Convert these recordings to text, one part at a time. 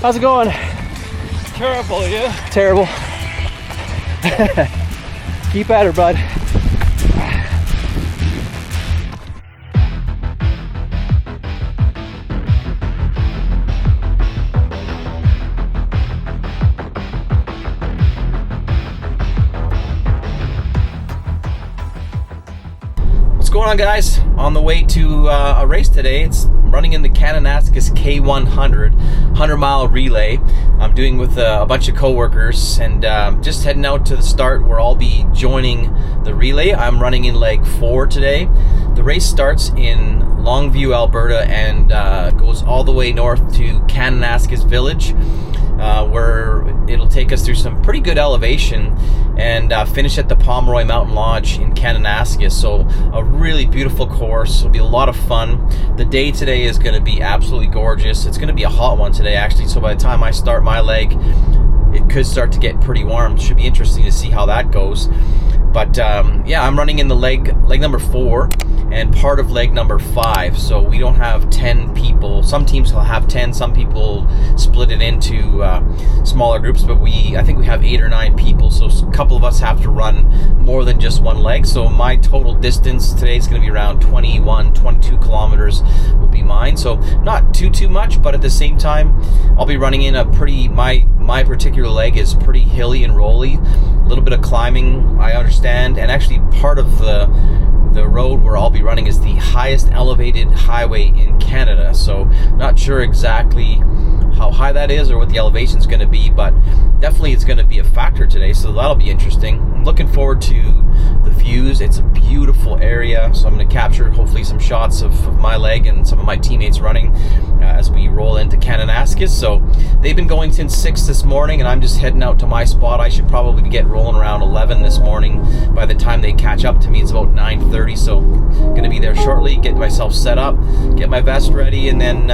How's it going? Terrible, yeah? Terrible. Keep at her, bud. What's going on, guys? On the way to a race today. It's running in the Kananaskis K100 100-mile relay. I'm doing with a bunch of co-workers, and just heading out to the start where I'll be joining the relay. I'm running in leg 4 today. The race starts in Longview, Alberta, and goes all the way north to Kananaskis village, where it'll take us through some pretty good elevation and finish at the Pomeroy Mountain Lodge in Kananaskis. So a really beautiful course. It'll be a lot of fun. The day today is going to be absolutely gorgeous. It's going to be a hot one today, actually, so by the time I start my leg, it could start to get pretty warm. Should be interesting to see how that goes. But yeah, I'm running in the leg number 4 and part of leg number 5. So we don't have 10 people. Some teams will have 10. Some people split it into smaller groups. But I think we have 8 or 9 people. So a couple of us have to run more than just one leg. So my total distance today is going to be around 21, 22 kilometers will be mine. So not too much, but at the same time, I'll be running in a pretty, my particular leg is pretty hilly and rolly. A little bit of climbing, I understand, and actually part of the road where I'll be running is the highest elevated highway in Canada. So not sure exactly how high that is or what the elevation is going to be, but definitely it's going to be a factor today, so that'll be interesting. I'm looking forward to the views. It's a beautiful area, so I'm going to capture hopefully some shots of my leg and some of my teammates running as we roll into Kananaskis. So they've been going since 6 this morning, and I'm just heading out to my spot. I should probably get rolling around 11 this morning. By the time they catch up to me, it's about 9:30, so going to be there shortly, get myself set up, get my vest ready, and then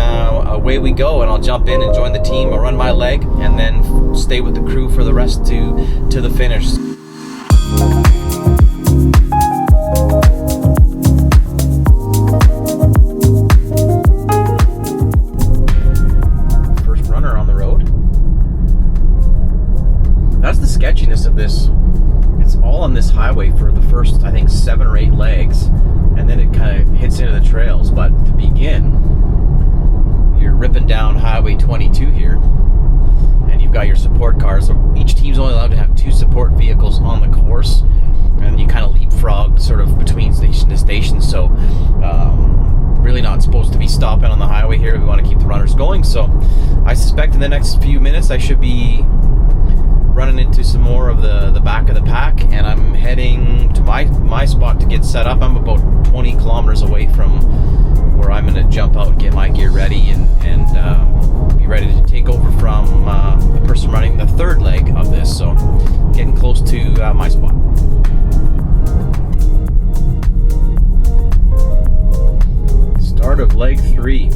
away we go, and I'll jump in and join the team. I'll run my leg and then stay with the crew for the rest to the finish. First runner on the road. That's the sketchiness of this. It's all on this highway for the first, I think, 7 or 8 legs, and then it kind of hits into the trails. But to begin, you're ripping down Highway 22 here, and you've got your support cars. So each team's only allowed to have 2 support vehicles on the course, and you kind of leapfrog sort of between station to station. So really not supposed to be stopping on the highway here. We want to keep the runners going. So I suspect in the next few minutes I should be running into some more of the back of the pack, and I'm heading to my spot to get set up. I'm about 20 kilometers away from where I'm going to jump out and get my gear ready and be ready to take over from the person running the 3rd leg of this. So getting close to my spot. Start of leg 3.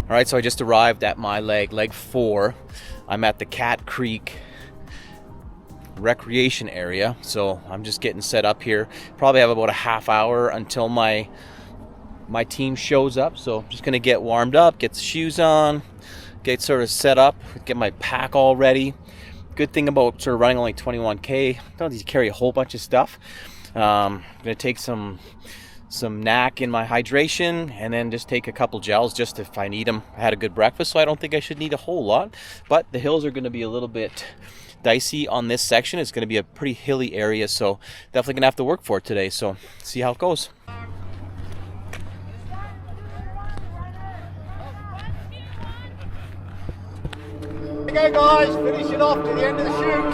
All right, so I just arrived at my leg 4. I'm at the Cat Creek recreation area, so I'm just getting set up here. Probably have about a half hour until my team shows up, so I'm just gonna get warmed up, get the shoes on, get sort of set up, get my pack all ready. Good thing about sort of running only 21K, don't need to carry a whole bunch of stuff. I'm gonna take some NAC in my hydration, and then just take a couple gels just if I need them. I had a good breakfast, so I don't think I should need a whole lot, but the hills are going to be a little bit dicey on this section. It's going to be a pretty hilly area, so definitely going to have to work for it today, so see how it goes. Okay guys, finish it off to the end of the chute.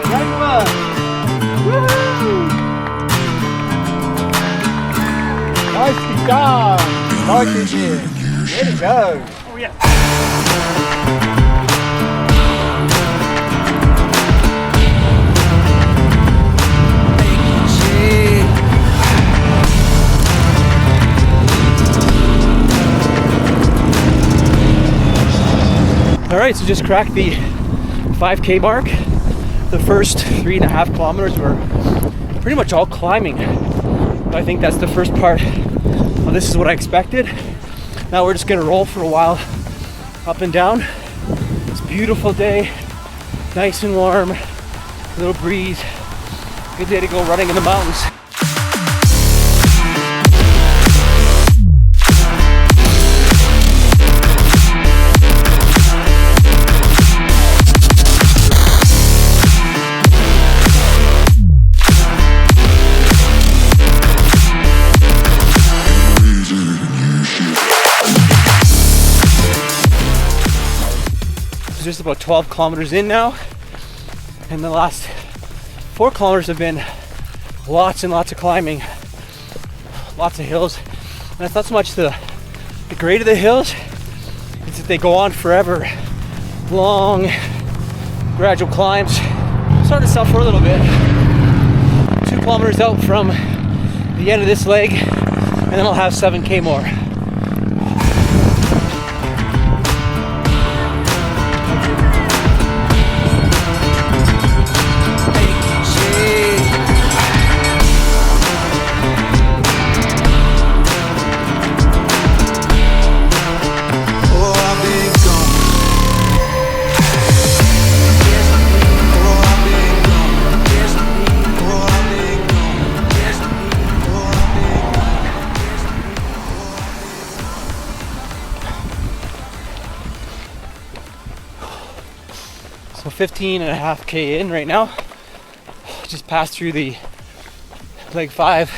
Great work. Woohoo! Nicely done! Like it here. Way to go! Oh yeah! All right, so just cracked the 5K mark. The first 3.5 kilometers were pretty much all climbing. I think that's the first part. Well, this is what I expected. Now we're just gonna roll for a while, up and down. It's a beautiful day, nice and warm, a little breeze. Good day to go running in the mountains. Just about 12 kilometers in now, and the last 4 kilometers have been lots and lots of climbing, lots of hills. And it's not so much the grade of the hills, it's that they go on forever. Long, gradual climbs. Starting to suffer a little bit. 2 kilometers out from the end of this leg, and then I'll have 7K more. So 15.5K in right now. Just passed through the leg 5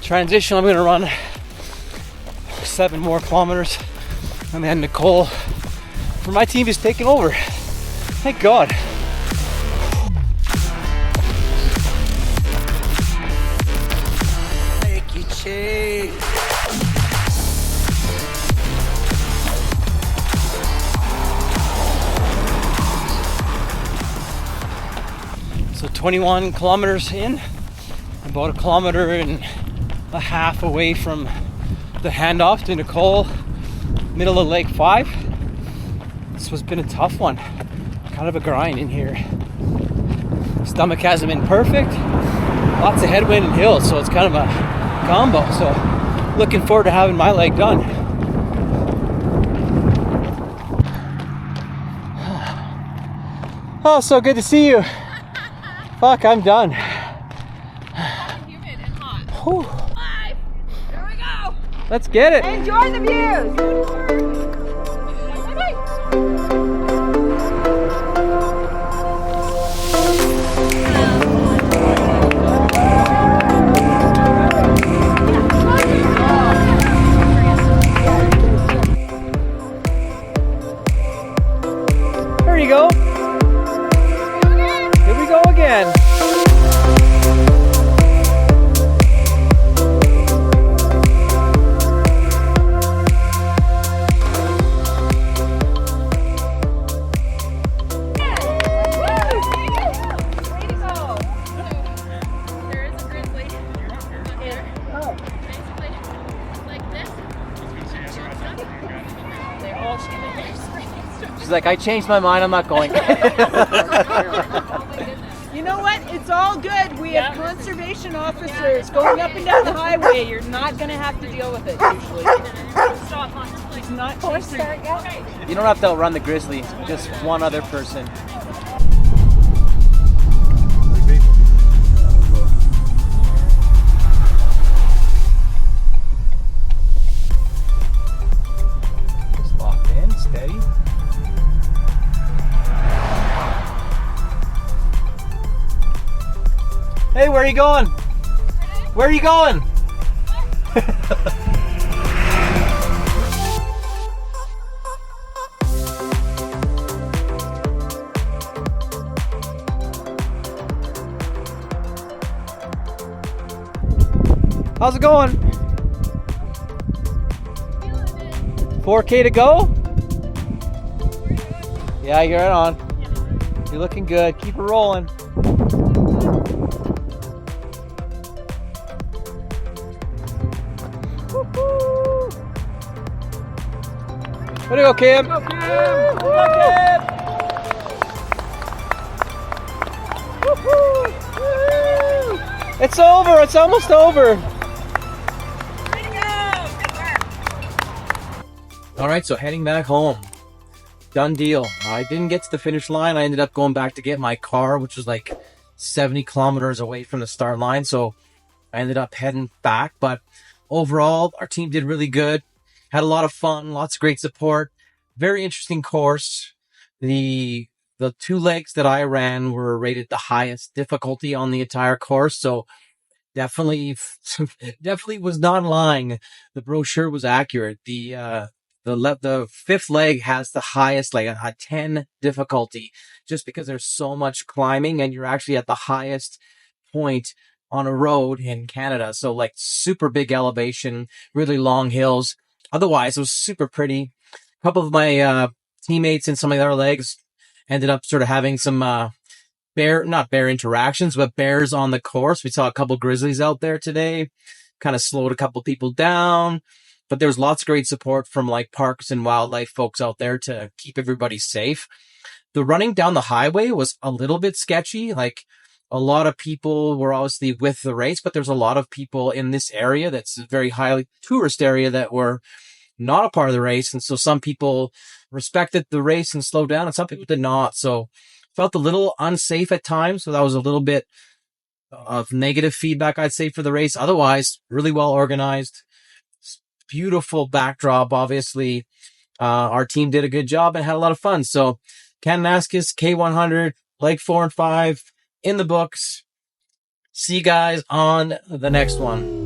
transition. I'm gonna run 7 more kilometers, and then Nicole from my team is taking over. Thank God. Thank you, Chase. So 21 kilometers in, about 1.5 kilometers away from the handoff to Nicole, middle of leg 5. This has been a tough one, kind of a grind in here. Stomach hasn't been perfect, lots of headwind and hills, so it's kind of a combo. So looking forward to having my leg done. Oh, so good to see you. Fuck, I'm done. Humid and hot. Whew. 5. Here we go. Let's get it. Enjoy the views. There you go. Here we go again. She's like, I changed my mind, I'm not going. You know what? It's all good. We have conservation officers going up and down the highway. You're not going to have to deal with it usually. It's not forced start yet. You don't have to outrun the grizzly, just one other person. Just locked in, steady. Hey, where are you going? Where are you going? How's it going? 4K to go? Yeah, you're right on. You're looking good. Keep it rolling. Way to go, Kim. Go, Kim. Go, Kim. It's over. It's almost over. Way to go! Good work. All right, so heading back home. Done deal. I didn't get to the finish line. I ended up going back to get my car, which was like 70 kilometers away from the start line. So I ended up heading back. But overall, our team did really good. Had a lot of fun, lots of great support. Very interesting course. The 2 legs that I ran were rated the highest difficulty on the entire course. So definitely was not lying. The brochure was accurate. The 5th leg has the highest, like a 10 difficulty, just because there's so much climbing and you're actually at the highest point on a road in Canada. So like super big elevation, really long hills. Otherwise, it was super pretty. A couple of my teammates in some of the other legs ended up sort of having some not bear interactions, but bears on the course. We saw a couple grizzlies out there today, kind of slowed a couple people down, but there was lots of great support from like parks and wildlife folks out there to keep everybody safe. The running down the highway was a little bit sketchy. Like a lot of people were obviously with the race, but there's a lot of people in this area that's a very highly tourist area that were not a part of the race. And so some people respected the race and slowed down and some people did not. So felt a little unsafe at times. So that was a little bit of negative feedback, I'd say, for the race. Otherwise, really well organized. Beautiful backdrop, obviously. Our team did a good job and had a lot of fun. So Kananaskis K100, leg 4 and 5 in the books. See you guys on the next one.